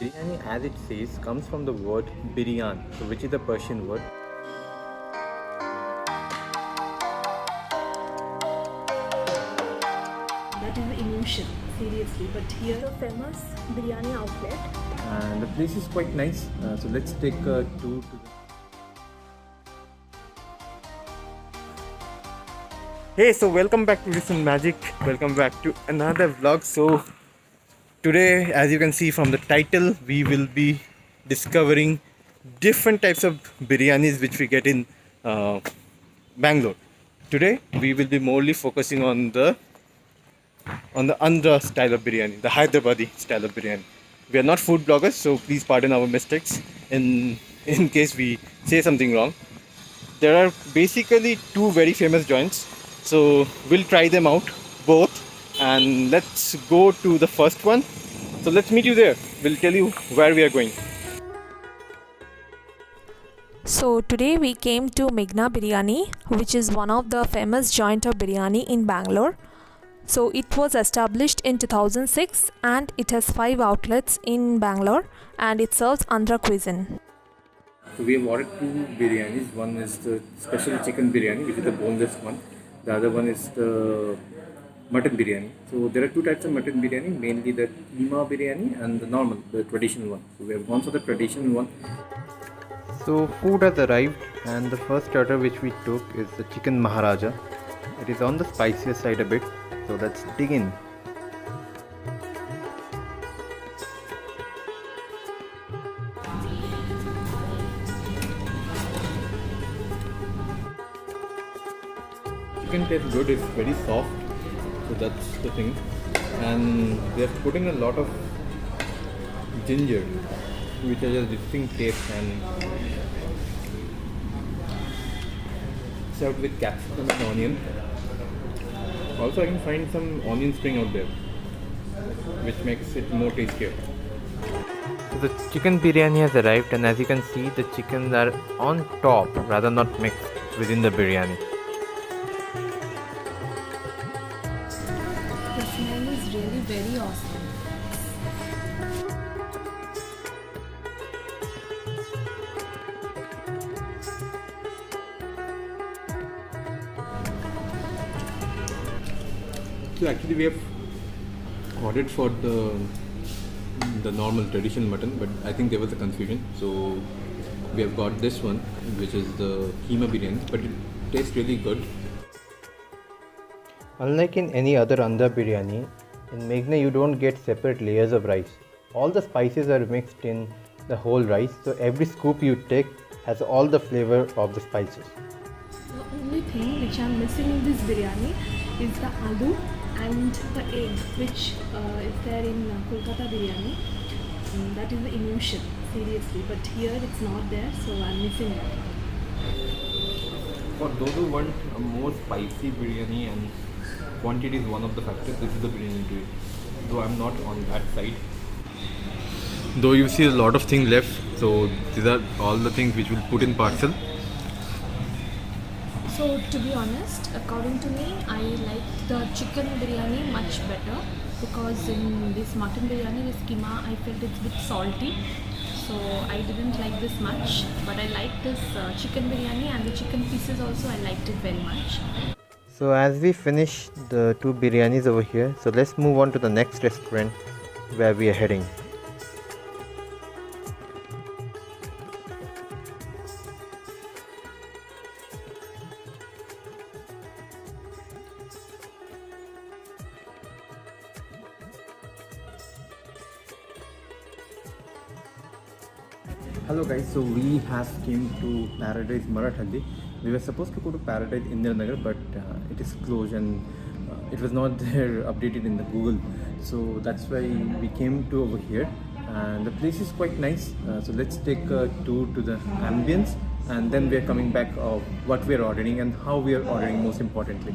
Biryani, as it says, comes from the word biryan, so which is the Persian word. That is the illusion, seriously. But here, the famous biryani outlet. And the place is quite nice. So let's take a tour to the. Hey, so welcome back to Listen Magic. Welcome back to another vlog. So today, as you can see from the title, we will be discovering different types of biryanis which we get in Bangalore. Today, we will be morely focusing on the Andhra style of biryani, the Hyderabadi style of biryani. We are not food bloggers, so please pardon our mistakes in case we say something wrong. There are basically two very famous joints, so we'll try them out both, and let's go to the first one. So let's meet you there. We'll tell you where we are going. So today we came to Meghna Biryani, which is one of the famous joint of biryani in Bangalore. So it was established in 2006 and it has 5 outlets in Bangalore and it serves Andhra cuisine. So we have ordered two biryanis. One is the special chicken biryani, which is the boneless one. The other one is the mutton biryani. So there are two types of mutton biryani, mainly the keema biryani and the normal, the traditional one. So we have gone for the traditional one. So food has arrived, and the first starter which we took is the chicken Maharaja. It is on the spicier side a bit, so let's dig in. Chicken tastes good, it's very soft, so that's the thing. And they're putting a lot of ginger, which has a distinct taste, and served with capsicum and onion. Also, I can find some onion spring out there, which makes it more tastier. So the chicken biryani has arrived, and as you can see, the chickens are on top, rather not mixed within the biryani. The smell is really very awesome. So actually we have ordered for the normal traditional mutton, but I think there was a confusion. So we have got this one, which is the keema biryani, but it tastes really good. Unlike in any other Andhra biryani, in Meghna you don't get separate layers of rice. All the spices are mixed in the whole rice, so every scoop you take has all the flavor of the spices. The only thing which I'm missing in this biryani is the aloo and the egg, which is there in Kolkata biryani. That is the illusion, seriously. But here it's not there, so I'm missing it. For those who want a more spicy biryani, and quantity is one of the factors, this is the biryani to it. Though I'm not on that side. Though you see a lot of things left, so these are all the things which we'll put in parcel. So to be honest, according to me, I like the chicken biryani much better, because in this mutton biryani, this keema, I felt it's a bit salty. So I didn't like this much, but I like this chicken biryani, and the chicken pieces also I liked it very much. So as we finish the two biryanis over here, so let's move on to the next restaurant where we are heading. Hello guys, so we have came to Paradise Marathalli. We were supposed to go to Paradise Indiranagar, but it is closed, and it was not there updated in the Google. So that's why we came to over here, and the place is quite nice. So let's take a tour to the ambience, and then we are coming back of what we are ordering and how we are ordering, most importantly.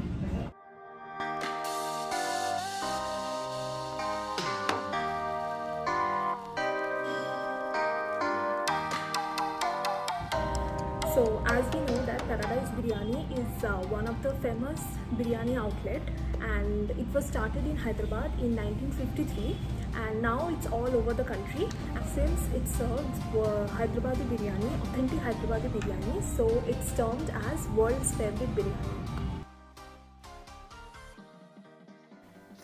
So as we know that Paradise Biryani is one of the famous biryani outlet, and it was started in Hyderabad in 1953, and now it's all over the country. And since it serves Hyderabadi biryani, authentic Hyderabadi biryani, so it's termed as world's favorite biryani.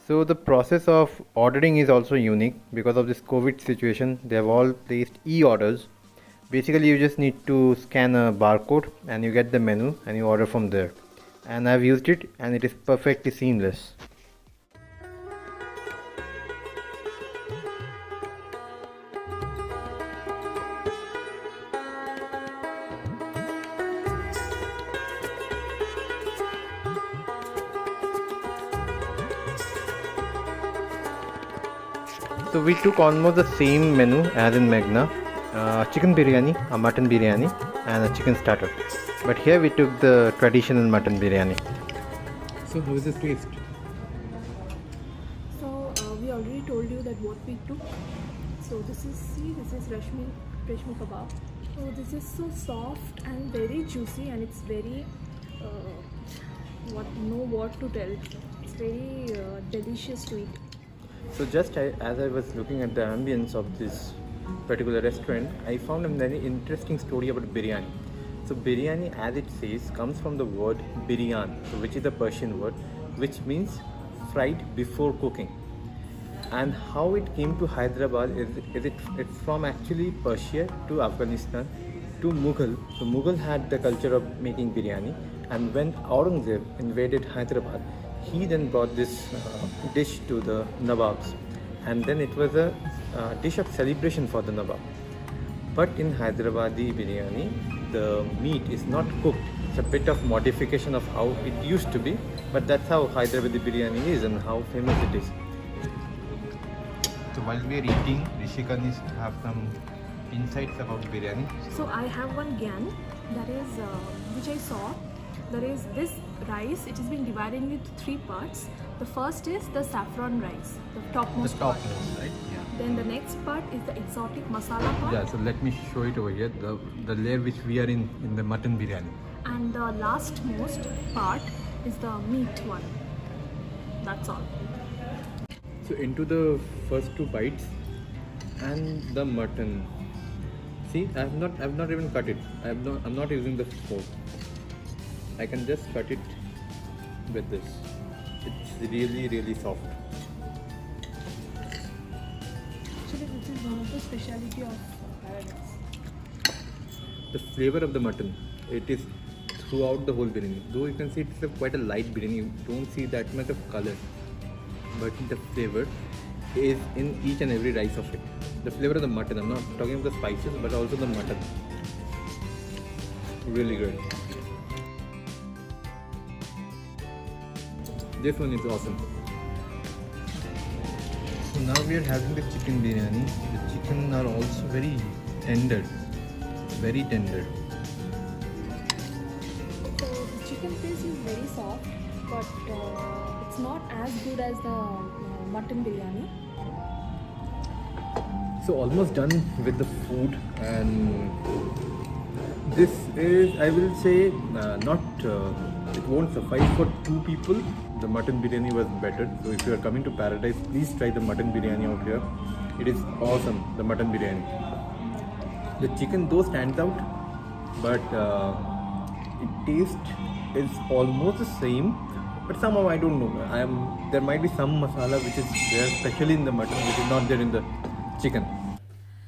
So the process of ordering is also unique because of this COVID situation. They have all placed e-orders. Basically, you just need to scan a barcode and you get the menu and you order from there. And I've used it and it is perfectly seamless. So we took almost the same menu as in Meghna, chicken biryani, a mutton biryani and a chicken starter. But here we took the traditional mutton biryani. So how is the taste? So we already told you that what we took. So this is rashmi kebab. So this is so soft and very juicy, and it's very what to tell. It's very delicious to eat. So just as I was looking at the ambience of this particular restaurant, I found a very interesting story about biryani. So biryani, as it says, comes from the word biryan, so which is a Persian word, which means fried before cooking. And how it came to Hyderabad it's from actually Persia to Afghanistan to Mughal. So Mughal had the culture of making biryani, and when Aurangzeb invaded Hyderabad, he then brought this dish to the Nawabs, and then it was a dish of celebration for the Nawab. But in Hyderabadi biryani, the meat is not cooked. It's a bit of modification of how it used to be, but that's how Hyderabadi biryani is and how famous it is. So while we are eating, Rishika needs to have some insights about biryani. So I have one gyan, that is which I saw. There is this rice. It has been divided into three parts. The first is the saffron rice, the topmost part. Right? Yeah. Then the next part is the exotic masala part. Yeah, so let me show it over here. The layer which we are in the mutton biryani. And the last most part is the meat one. That's all. So into the first two bites and the mutton. See, I've not even cut it. I'm not using the fork. I can just cut it with this. It's really soft. Actually, this is one of the speciality of Paradise. The flavor of the mutton, it is throughout the whole biryani. Though you can see it's quite a light biryani, you don't see that much of color, but the flavor is in each and every rice of it. The flavor of the mutton, I'm not talking about the spices, but also the mutton. Really good. This one is awesome. So now we are having the chicken biryani. The chicken are also very tender. Very tender. So the chicken piece is very soft, but it's not as good as the mutton biryani. So almost done with the food, and this is, I will say, it won't suffice for two people. The mutton biryani was better. So if you are coming to Paradise, please try the mutton biryani out here. It is awesome, the mutton biryani. The chicken though stands out, but its taste is almost the same. But somehow I don't know. There might be some masala which is there, especially in the mutton, which is not there in the chicken.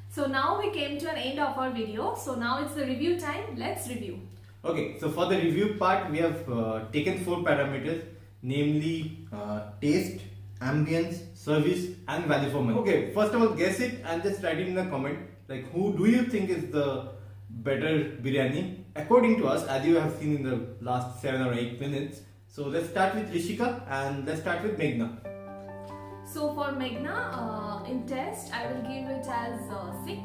So now we came to an end of our video. So now it's the review time. Let's review. Okay, so for the review part, we have taken 4 parameters, namely taste, ambience, service, and value for money. Okay, first of all, guess it and just write it in the comment. Like, who do you think is the better biryani? According to us, as you have seen in the last 7 or 8 minutes. So let's start with Rishika and let's start with Meghna. So for Meghna, in test, I will give it as 6.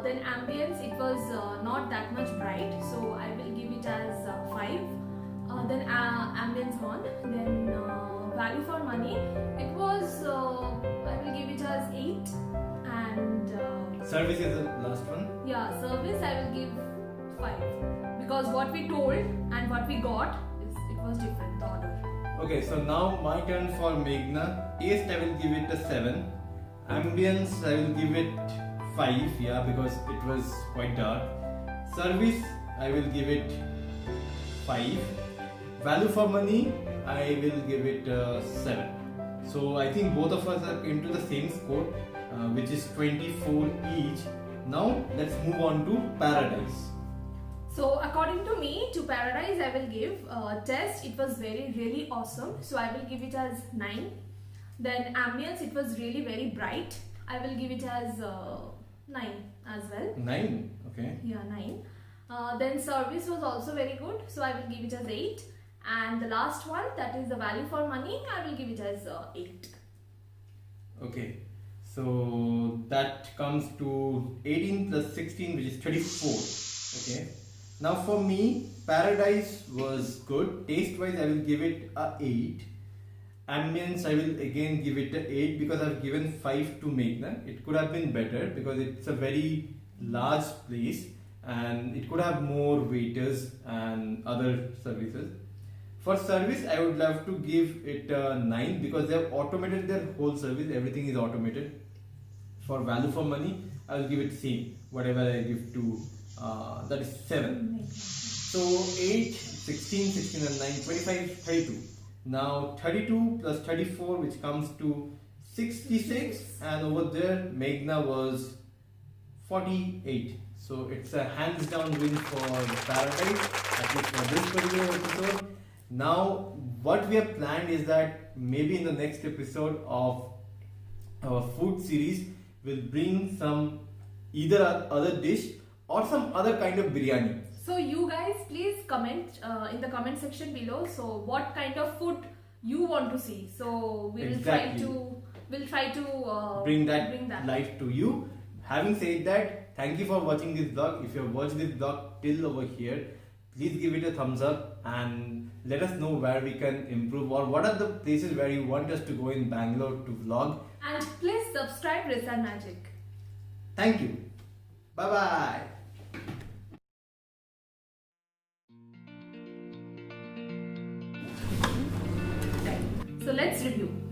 Then ambience, it was not that much bright, so I will give it as 5. Then ambience 1. Then value for money, it was, I will give it as 8. And Service is the last one. yeah, service I will give 5. Because what we told and what we got, it was different, the order. Okay, so now my turn for Meghna. Taste I will give it a 7. Ambience I will give it 5, yeah, because it was quite dark. Service I will give it 5. Value for money I will give it 7. So I think both of us are into the same score, which is 24 each. Now let's move on to Paradise. So according to me, to Paradise I will give Test, it was really awesome, so I will give it as 9. Then Ambience, it was really very bright, I will give it as 9 as well. 9, okay. Yeah, 9. Then Service was also very good, so I will give it as 8. And the last one, that is the Value for Money, I will give it as 8. Okay, so that comes to 18 plus 16, which is 34. Okay, now for me, Paradise was good. Taste wise, I will give it a 8. Ambience, I will again give it a 8 because I've given 5 to Meghna. It could have been better because it's a very large place and it could have more waiters and other services. For service, I would love to give it a 9 because they have automated their whole service. Everything is automated. For value for money, I will give it same. Whatever I give to, that is 7. So 8, 16, 16 and 9, 25, 32. Now 32 plus 34, which comes to 66. And over there, Meghna was 48. So it's a hands down win for Paradise, at least for this particular episode. Now, what we have planned is that maybe in the next episode of our food series, we'll bring some either other dish or some other kind of biryani. So you guys please comment in the comment section below. So what kind of food you want to see? So Exactly. we'll try to bring that life to you. Having said that, thank you for watching this vlog. If you have watched this vlog till over here, please give it a thumbs up and let us know where we can improve or what are the places where you want us to go in Bangalore to vlog. And please subscribe Resan Magic. Thank you. Bye bye. So let's review.